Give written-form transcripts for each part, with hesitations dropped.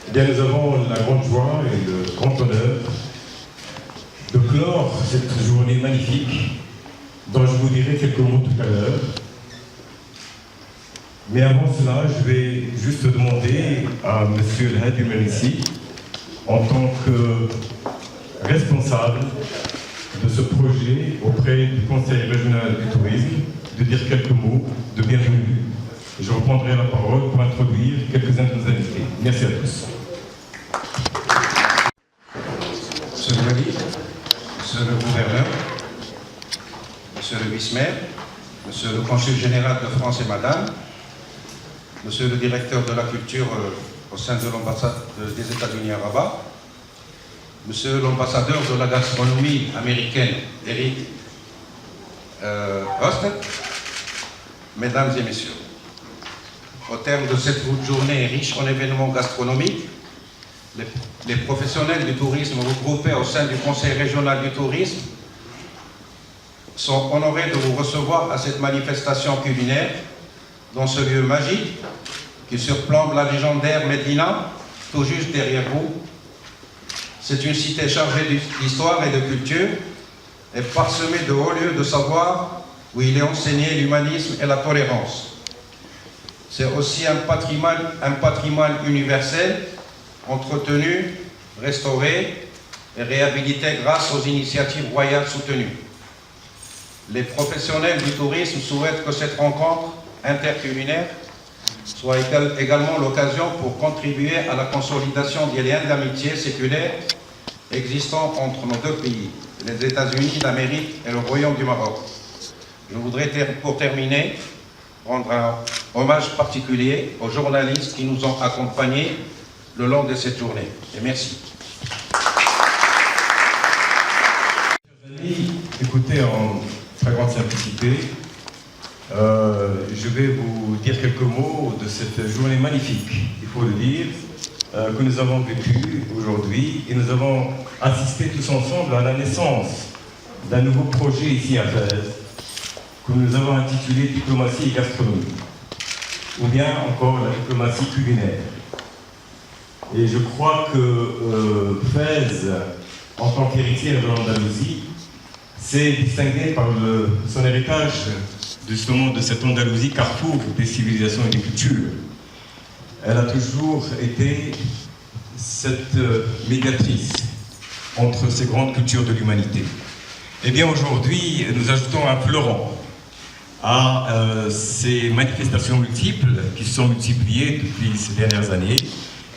Eh bien, nous avons la grande joie et le grand honneur de clore cette journée magnifique dont je vous dirai quelques mots tout à l'heure. Mais avant cela, je vais juste demander à M. El Hadji Merissi, en tant que responsable de ce projet auprès du Conseil régional du tourisme, de dire quelques mots de bienvenue. Je reprendrai la parole pour introduire quelques-uns de nos invités. Merci à tous. Monsieur le ministre, Monsieur le gouverneur, Monsieur le vice-maire, Monsieur le consul général de France et Madame, Monsieur le directeur de la culture au sein de l'ambassade des États-Unis à Rabat, Monsieur l'ambassadeur de la gastronomie américaine, Eric Hostet, Mesdames et Messieurs, au terme de cette journée riche en événements gastronomiques, les professionnels du tourisme regroupés au sein du Conseil régional du tourisme sont honorés de vous recevoir à cette manifestation culinaire dans ce lieu magique qui surplombe la légendaire Médina, tout juste derrière vous. C'est une cité chargée d'histoire et de culture et parsemée de hauts lieux de savoir où il est enseigné l'humanisme et la tolérance. C'est aussi un patrimoine universel entretenu, restauré et réhabilité grâce aux initiatives royales soutenues. Les professionnels du tourisme souhaitent que cette rencontre interculinaire soit également l'occasion pour contribuer à la consolidation des liens d'amitié séculaires existant entre nos deux pays, les États-Unis d'Amérique et le Royaume du Maroc. Je voudrais pour terminer rendre un hommage particulier aux journalistes qui nous ont accompagnés le long de cette journée. Et merci. Écoutez, en très grande simplicité, je vais vous dire quelques mots de cette journée magnifique, il faut le dire, que nous avons vécue aujourd'hui, et nous avons assisté tous ensemble à la naissance d'un nouveau projet ici à Fès, que nous avons intitulé Diplomatie et gastronomie, ou bien encore la diplomatie culinaire. Et je crois que Fès, en tant qu'héritière de l'Andalousie, s'est distinguée par son héritage justement de cette Andalousie carrefour des civilisations et des cultures. Elle a toujours été cette médiatrice entre ces grandes cultures de l'humanité. Eh bien aujourd'hui, nous ajoutons un fleuron à ces manifestations multiples qui se sont multipliées depuis ces dernières années.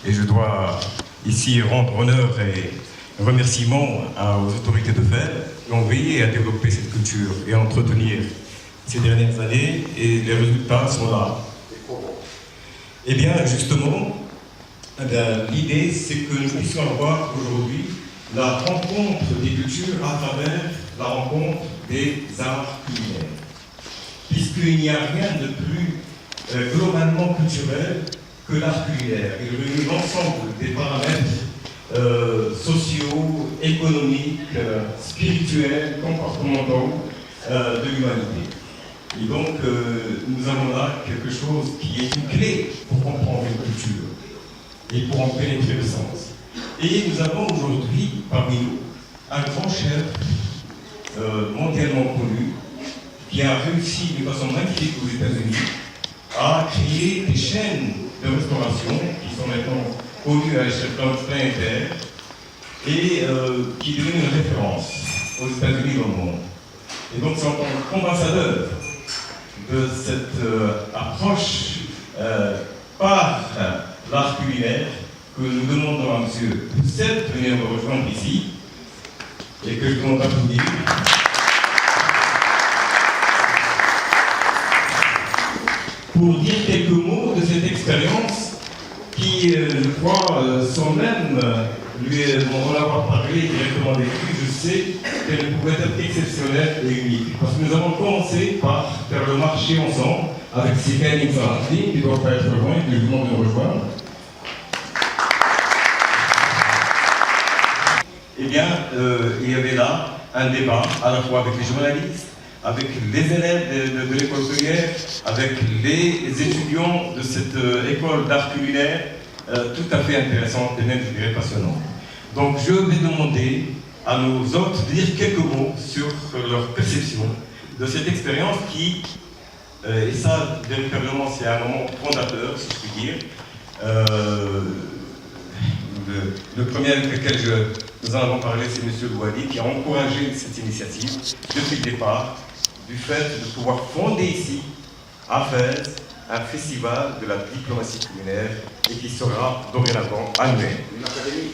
Et je dois ici rendre honneur et remerciements aux autorités de Fès qui ont veillé à développer cette culture et à entretenir ces dernières années, et les résultats sont là. Eh bien, justement, l'idée, c'est que nous puissions avoir aujourd'hui la rencontre des cultures à travers la rencontre des arts culinaires. Puisqu'il n'y a rien de plus globalement culturel que l'art culinaire. Il réunit l'ensemble des paramètres sociaux, économiques, spirituels, comportementaux de l'humanité. Et donc, nous avons là quelque chose qui est une clé pour comprendre une culture et pour en pénétrer le sens. Et nous avons aujourd'hui, parmi nous, un grand chef mondialement connu qui a réussi de façon magnifique aux États-Unis à créer des chaînes de restauration qui sont maintenant connues à l'échelle planétaire et qui deviennent une référence aux États-Unis dans le monde. Et donc, c'est en tant qu'ambassadeur de cette approche par l'art culinaire que nous demandons à M. Pousset de venir me rejoindre ici et que je demande d'applaudir. Pour dire quelques mots de cette expérience qui, je crois, sans même lui en avoir parlé directement avec lui, je sais qu'elle pouvait être exceptionnelle et unique. Parce que nous avons commencé par faire le marché ensemble avec Sylvain Sarati, qui ne doit pas être loin et que je vous demande de rejoindre. Eh bien, il y avait là un débat à la fois avec les journalistes, avec les élèves de l'école culinaire, avec les étudiants de cette école d'art culinaire, tout à fait intéressantes et même, je dirais, passionnantes. Donc je vais demander à nos hôtes de dire quelques mots sur leur perception de cette expérience qui, et ça véritablement c'est un moment fondateur, si je puis dire. Le premier avec lequel nous en avons parlé, c'est M. Louadi, qui a encouragé cette initiative depuis le départ, du fait de pouvoir fonder ici, à Fès, un festival de la diplomatie culinaire et qui sera dorénavant annuel. Une académie.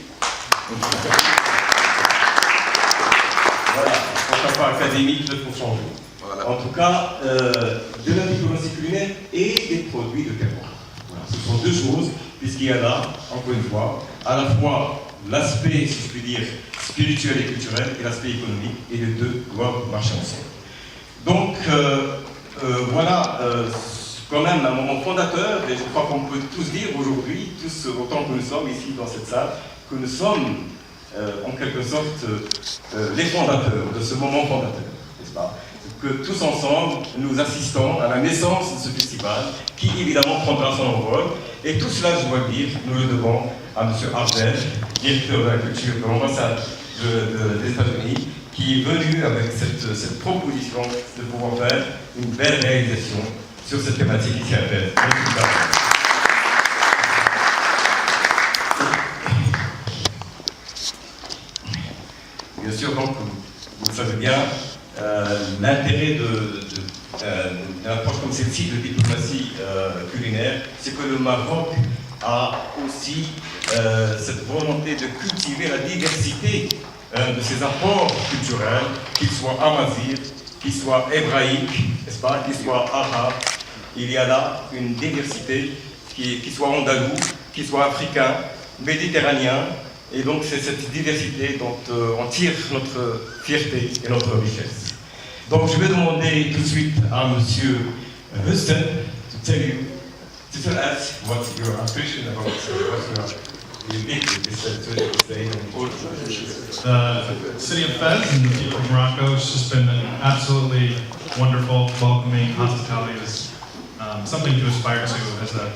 Voilà, on ne pas académique, peut-être pour changer. Voilà. En tout cas, de la diplomatie culinaire et des produits de terroir. Voilà, ce sont deux choses, puisqu'il y a là, encore une fois, à la fois l'aspect, si je puis dire, spirituel et culturel et l'aspect économique, et les deux doivent marcher ensemble. Donc, voilà, quand même un moment fondateur, et je crois qu'on peut tous dire aujourd'hui, tous autant que nous sommes ici dans cette salle, que nous sommes en quelque sorte les fondateurs de ce moment fondateur, n'est-ce pas? Que tous ensemble, nous assistons à la naissance de ce festival, qui évidemment prendra son envol, et tout cela, je dois le dire, nous le devons à M. Ardel, directeur de la culture de l'ambassade des États-Unis, qui est venu avec cette proposition de pouvoir faire une belle réalisation sur cette thématique ici à Fès. Bien sûr, donc, vous le savez bien, l'intérêt d'une approche comme celle-ci de diplomatie culinaire, c'est que le Maroc a aussi cette volonté de cultiver la diversité de ses apports culturels, qu'ils soient amazirs, qu'ils soient hébraïques, n'est-ce pas, qu'ils soient arabes. Il y a là une diversité qui soit andalou, qui soit africain, méditerranéen, et donc c'est cette diversité dont on tire notre fierté et notre richesse. Donc je vais demander tout de suite à M. Huston to tell us what your impression about what you did with this day. The city of Fez and the people of Morocco, it's just been an absolutely wonderful, welcoming hospitality. Is something to aspire to as a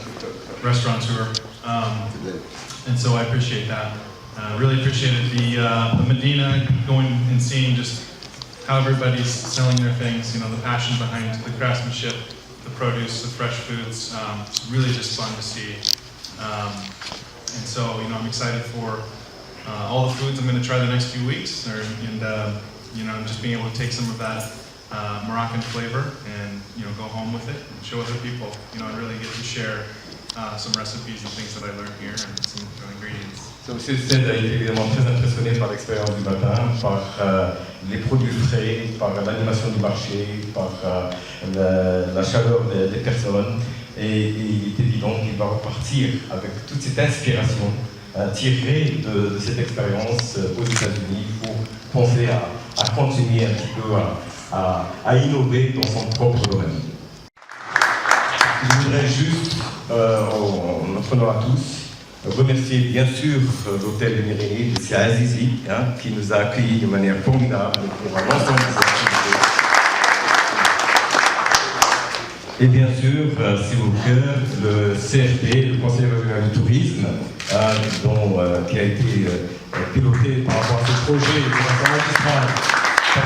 restaurateur, and so I appreciate that. Really appreciated the Medina, going and seeing just how everybody's selling their things, you know, the passion behind the craftsmanship, the produce, the fresh foods. Really just fun to see. And so, you know, I'm excited for all the foods I'm going to try the next few weeks, and you know, just being able to take some of that Moroccan flavor and, you know, go home with it and show other people. You know, I really get to share some recipes and things that I learned here and some ingredients. M. Sted a été évidemment très impressionné par l'expérience du matin, par les produits frais, par l'animation du marché, par la chaleur des personnes. Et il est évident qu'il va repartir avec toute cette inspiration tirée de cette expérience aux États-Unis pour penser à continuer un petit peu à innover dans son propre domaine. Je voudrais juste, en notre nom à tous, remercier bien sûr l'hôtel de Myrénie, c'est Azizi, qui nous a accueillis de manière formidable pour l'ensemble de cette activité. Et bien sûr, s'il vous plaît, le CRT, le Conseil régional du tourisme, qui a été piloté par rapport à ce projet de la magistrale par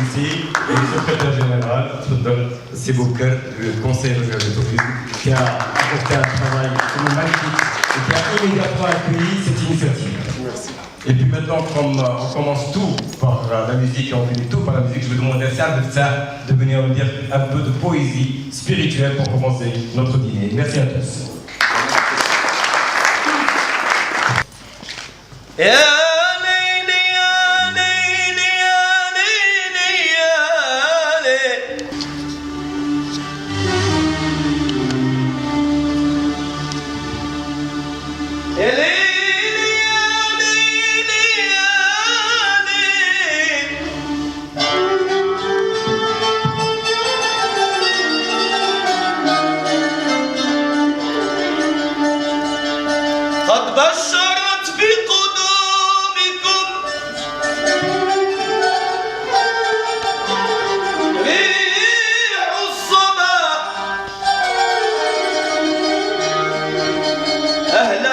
ici, et le secrétaire général, s'il vous plaît, le Conseil régional du tourisme, qui a apporté un travail magnifique et qui a immédiatement accueilli cette initiative. Merci. Et puis maintenant, comme on commence tout par la musique et on finit tout par la musique, je vais demander à Serge de venir nous dire un peu de poésie spirituelle pour commencer notre dîner. Merci à tous. أهلا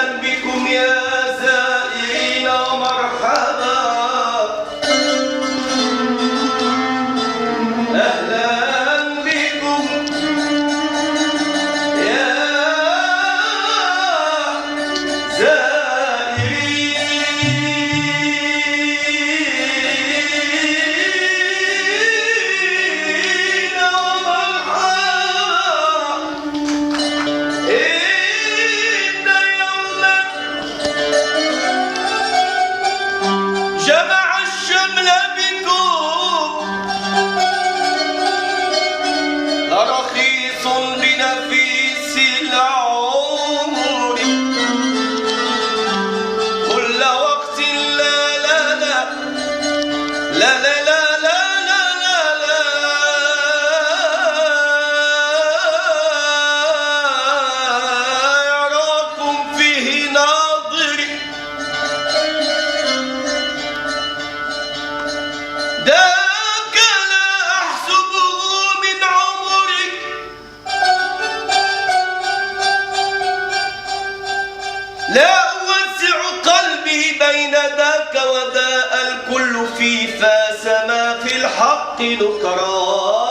لا أوسع قلبي بين ذاك وذا الكل في فاس ما في الحق نكران